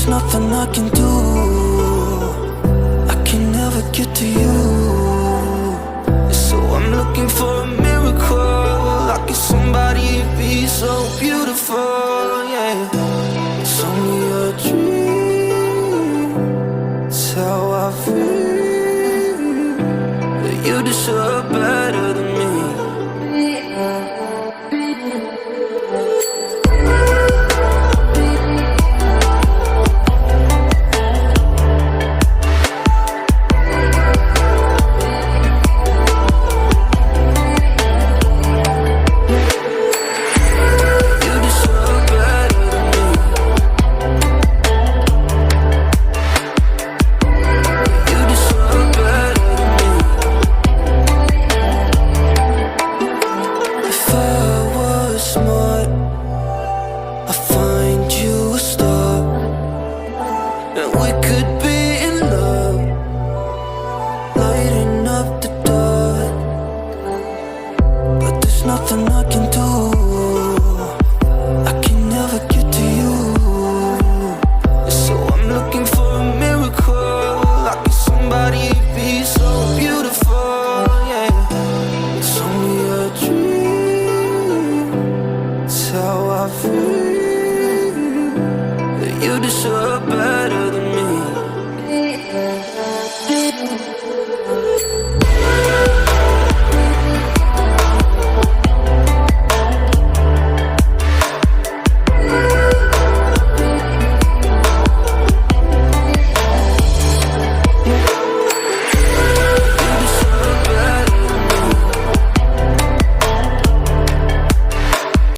there's nothing I can do. I can never get to you. So I'm looking for a miracle. Like if somebody be so beautiful, yeah. It's only a dream. It's how I feel. But you deserve better than me. Nothing I can do. I can never get to you. So I'm looking for a miracle. Like if somebody be so beautiful, yeah. It's only a dream. It's how I feel. But you deserve better than